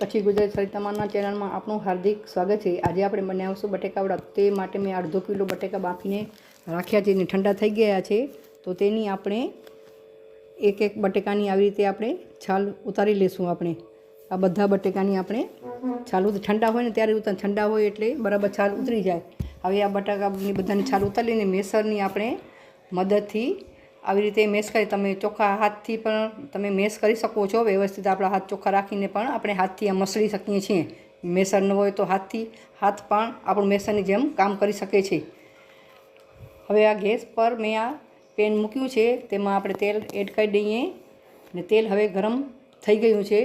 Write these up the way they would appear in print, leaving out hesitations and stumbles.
કચ્છી ગુજરાતી સરિતામાના ચેનલમાં આપનું હાર્દિક સ્વાગત છે। આજે આપણે બનાવીશું બટેકાવડા। તે માટે મેં અડધો કિલો બટેકા બાફીને રાખ્યા છે ને ઠંડા થઈ ગયા છે। તો તેની આપણે એક એક બટેકાની આવી રીતે આપણે છાલ ઉતારી લેશું। આપણે આ બધા બટેકાની આપણે છાલ ઠંડા હોય ને ત્યારે ઠંડા હોય એટલે બરાબર છાલ ઉતરી જાય। હવે આ બટાકાની બધાની છાલ ઉતારીને મેસરની આપણે મદદથી આવી રીતે મેશ કરી તમે ચોખ્ખા હાથથી પણ તમે મેશ કરી શકો છો। વ્યવસ્થિત આપણા હાથ ચોખ્ખા રાખીને પણ આપણે હાથથી આ મસળી શકીએ છીએ। મેસર ન હોય તો હાથ પણ આપણું મેસરની જેમ કામ કરી શકે છે। હવે આ ગેસ પર મેં આ પેન મૂક્યું છે, તેમાં આપણે તેલ એડ કરી દઈએ ને તેલ હવે ગરમ થઈ ગયું છે।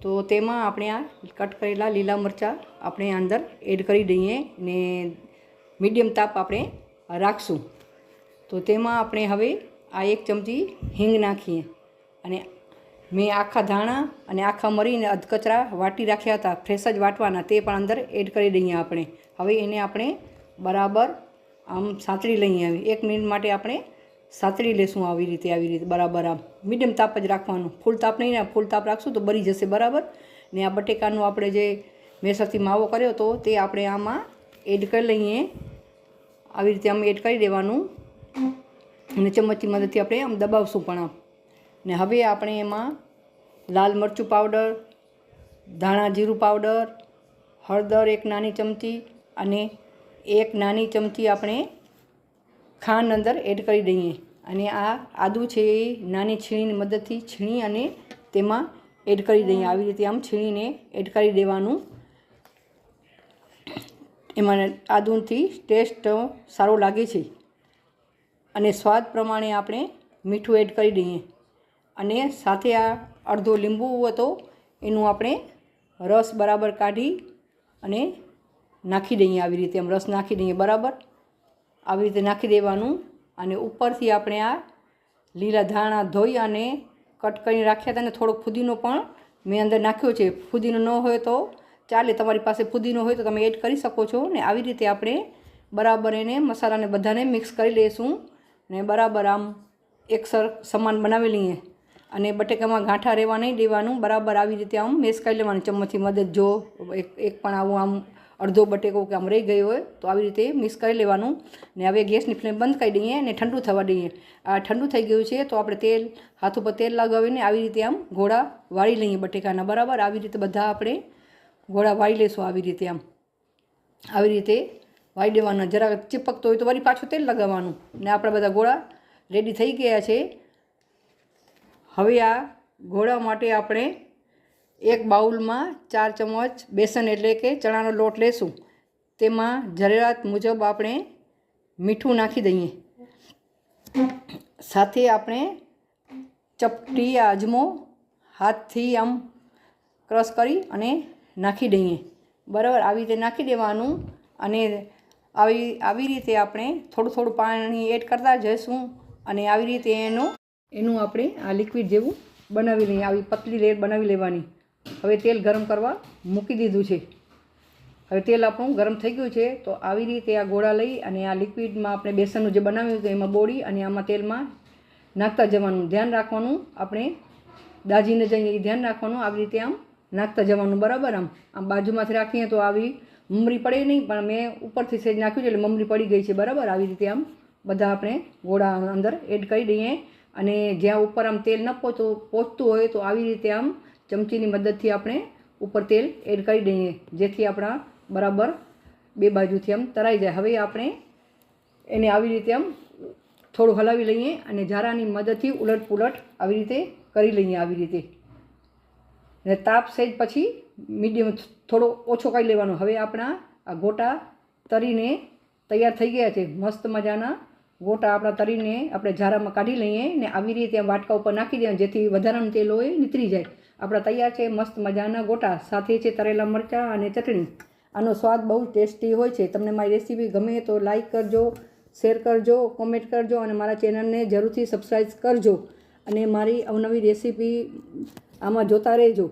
તો તેમાં આપણે આ કટ કરેલા લીલા મરચાં આપણે અંદર એડ કરી દઈએ ને મીડિયમ તાપ આપણે રાખશું। તો તેમાં આપણે હવે આ 1 ચમચી હિંગ નાખીએ અને મેં આખા ધાણા અને આખા મરીને અધકચરા વાટી રાખ્યા હતા, ફ્રેશ જ વાટવાના, તે પણ અંદર એડ કરી દઈએ આપણે। હવે એને આપણે બરાબર આમ સાંતળી લઈએ। 1 મિનિટ માટે આપણે સાંતળી લેશું આવી રીતે બરાબર આમ મીડિયમ તાપ જ રાખવાનું। ફૂલ તાપ નહીં, ફૂલ તાપ રાખશું તો બળી જશે બરાબર। ને આ બટેકાનો આપણે જે મેસરથી માવો કર્યો હતો તે આપણે આમાં એડ કરી લઈએ। આવી રીતે આમ એડ કરી દેવાનું અને ચમચની મદદથી આપણે આમ દબાવશું પણ આમ। ને હવે આપણે એમાં લાલ મરચું પાવડર, ધાણા જીરું પાવડર, હળદર 1 નાની ચમચી અને 1 નાની ચમચી આપણે ખાંડ અંદર એડ કરી દઈએ અને આ આદું છે એ નાની છીણીની મદદથી છીણી અને તેમાં એડ કરી દઈએ। આવી રીતે આમ છીણીને એડ કરી દેવાનું। એમાં આદુથી ટેસ્ટ સારો લાગે છે અને સ્વાદ પ્રમાણે આપણે મીઠું એડ કરી દઈએ અને સાથે આ અડધો લીંબુ હતો એનું આપણે રસ બરાબર કાઢી અને નાખી દઈએ। આવી રીતે આમ રસ નાખી દઈએ બરાબર, આવી રીતે નાખી દેવાનું। અને ઉપરથી આપણે આ લીલા ધાણા ધોઈ અને કટ કરીને રાખ્યા હતા ને થોડોક ફુદીનો પણ મેં અંદર નાખ્યો છે। ફુદીનો ન હોય તો ચાલે, તમારી પાસે ફુદીનો હોય તો તમે એડ કરી શકો છો। ને આવી રીતે આપણે બરાબર એને મસાલાને બધાને મિક્સ કરી લઈશું ને બરાબર આમ એકસર સમાન બનાવી લઈએ અને બટેકામાં ગાંઠા રહેવા નહીં દેવાનું। બરાબર આવી રીતે આમ મેશ કરી લેવાનું ચમચની મદદ। જો એક પણ આવું આમ અડધો બટેકો કે આમ રહી ગયો હોય તો આવી રીતે મિક્સ કરી લેવાનું। ને હવે ગેસની ફ્લેમ બંધ કરી દઈએ અને ઠંડુ થવા દઈએ। આ ઠંડુ થઈ ગયું છે તો આપણે હાથ ઉપર તેલ લગાવીને આવી રીતે આમ ગોળા વાળી લઈએ બટેકાના બરાબર। આવી રીતે બધા આપણે ગોળા વાળી લઈશું આવી રીતે આમ આવી રીતે વાળી દેવાના। જરા ચીપકતો હોય તો વળી પાછું તેલ લગાવવાનું ને આપણા બધા ગોળા રેડી થઈ ગયા છે। હવે આ ગોળા માટે આપણે એક બાઉલમાં 4 ચમચ બેસન એટલે કે ચણાનો લોટ લેશું। તેમાં જરૂરિયાત મુજબ આપણે મીઠું નાખી દઈએ, સાથે આપણે ચપટી અજમો હાથથી આમ ક્રશ કરી અને નાખી દઈએ બરાબર। આવી રીતે નાખી દેવાનું અને આવી રીતે આપણે થોડું થોડું પાણી એડ કરતા જઈશું અને આવી રીતે એનું આપણે આ લિક્વિડ જેવું બનાવી લઈએ। આવી પતલી લેયર બનાવી લેવાની। હવે તેલ ગરમ કરવા મૂકી દીધું છે। હવે તેલ આપણું ગરમ થઈ ગયું છે તો આવી રીતે આ ગોળા લઈ અને આ લિક્વિડમાં આપણે બેસનનું જે બનાવ્યું હતું એમાં બોળી અને આમાં તેલમાં નાખતા જવાનું। ધ્યાન રાખવાનું, આપણે દાજીને જઈએ એ ધ્યાન રાખવાનું। આવી રીતે આમ નાખતા જવાનું બરાબર। આમ બાજુમાંથી રાખીએ તો આવી મમરી પડે નહીં, પણ મેં ઉપરથી સેજ નાખ્યું છે એટલે મમરી પડી ગઈ છે બરાબર। આવી રીતે આમ બધા આપણે ગોળા અંદર એડ કરી દઈએ અને જ્યાં ઉપર આમ તેલ ન પહોંચતું હોય તો આવી રીતે આમ ચમચીની મદદથી આપણે ઉપર તેલ એડ કરી દઈએ જેથી આપણા બરાબર 2 બાજુથી આમ તરાઈ જાય। હવે આપણે એને આવી રીતે આમ થોડું હલાવી લઈએ અને ઝારાની મદદથી ઉલટ પુલટ આવી રીતે કરી લઈએ આવી રીતે ને તાપ સહેજ પછી મીડિયમ થોડો ઓછો કરી લેવાનો। હવે આપણા આ ગોટા તરીને તૈયાર થઈ ગયા છે। મસ્ત મજાના ગોટા આપણા તરીને આપણે ઝારામાં કાઢી લઈએ ને આવી રીતે વાટકા ઉપર નાખી દઈએ જેથી વધારાનું તેલ હોય નીતરી જાય। આપણા તૈયાર છે મસ્ત મજાના ગોટા, સાથે છે તરેલા મરચાં અને ચટણી। આનો સ્વાદ બહુ ટેસ્ટી હોય છે। તમને મારી રેસીપી ગમે તો લાઈક કરજો, શેર કરજો, કોમેન્ટ કરજો અને મારા ચેનલને જરૂરથી સબસ્ક્રાઈબ કરજો અને મારી અવનવી રેસીપી આમાં જોતા રહેજો।